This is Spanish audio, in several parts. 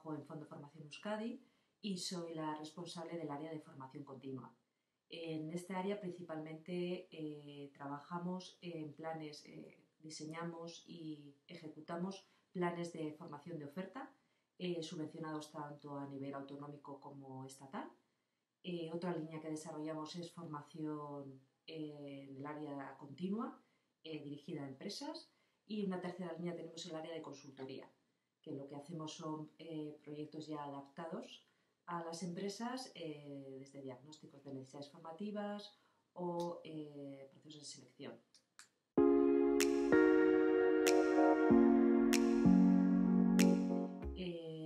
trabajo en Fondo Formación Euskadi y soy la responsable del área de formación continua. En este área principalmente trabajamos en planes, diseñamos y ejecutamos planes de formación de oferta, subvencionados tanto a nivel autonómico como estatal. Otra línea que desarrollamos es formación en el área continua, dirigida a empresas. Y una tercera línea tenemos el área de consultoría, que lo que hacemos son proyectos ya adaptados a las empresas, desde diagnósticos de necesidades formativas o procesos de selección.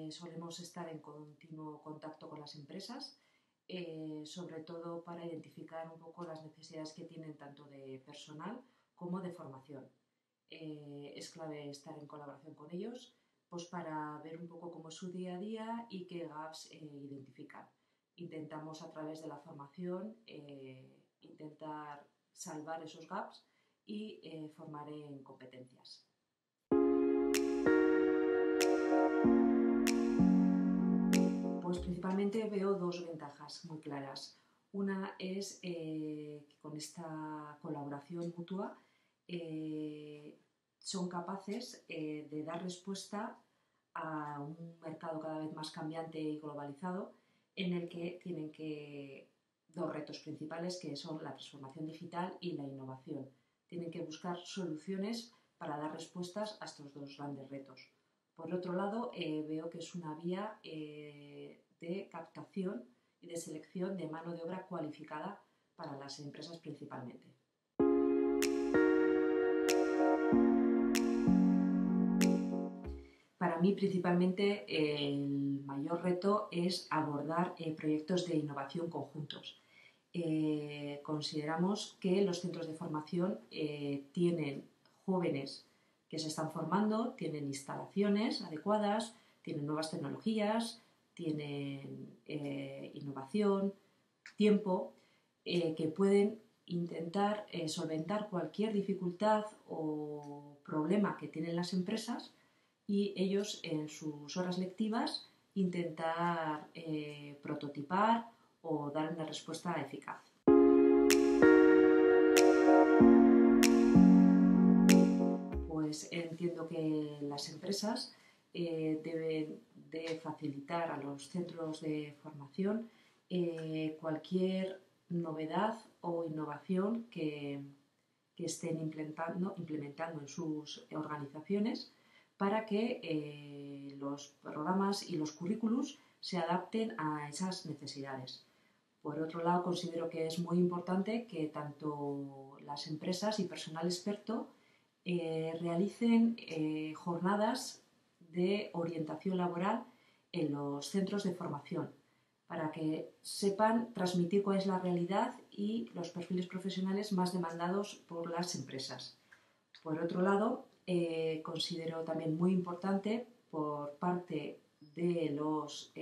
Solemos estar en continuo contacto con las empresas, sobre todo para identificar un poco las necesidades que tienen tanto de personal como de formación. Es clave estar en colaboración con ellos, pues para ver un poco cómo es su día a día y qué gaps identifican. Intentamos a través de la formación intentar salvar esos gaps y formar en competencias. Pues principalmente veo dos ventajas muy claras. Una es que con esta colaboración mutua son capaces de dar respuesta a un mercado cada vez más cambiante y globalizado, en el que tienen dos retos principales, que son la transformación digital y la innovación. Tienen que buscar soluciones para dar respuestas a estos dos grandes retos. Por otro lado, veo que es una vía de captación y de selección de mano de obra cualificada para las empresas principalmente. Para mí, principalmente, el mayor reto es abordar proyectos de innovación conjuntos. Consideramos que los centros de formación tienen jóvenes que se están formando, tienen instalaciones adecuadas, tienen nuevas tecnologías, tienen innovación, tiempo, que pueden intentar solventar cualquier dificultad o problema que tienen las empresas, y ellos en sus horas lectivas intentar prototipar o dar una respuesta eficaz. Pues entiendo que las empresas deben de facilitar a los centros de formación cualquier novedad o innovación que estén implementando en sus organizaciones, para que los programas y los currículums se adapten a esas necesidades. Por otro lado, considero que es muy importante que tanto las empresas y personal experto realicen jornadas de orientación laboral en los centros de formación, para que sepan transmitir cuál es la realidad y los perfiles profesionales más demandados por las empresas. Por otro lado, considero también muy importante por parte de los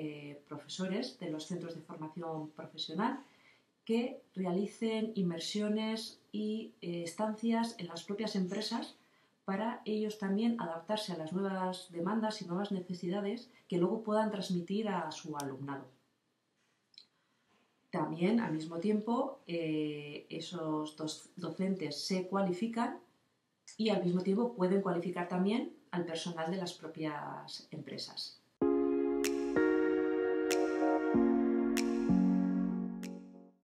profesores de los centros de formación profesional que realicen inmersiones y estancias en las propias empresas, para ellos también adaptarse a las nuevas demandas y nuevas necesidades que luego puedan transmitir a su alumnado. También, al mismo tiempo, esos docentes se cualifican y al mismo tiempo pueden cualificar también al personal de las propias empresas.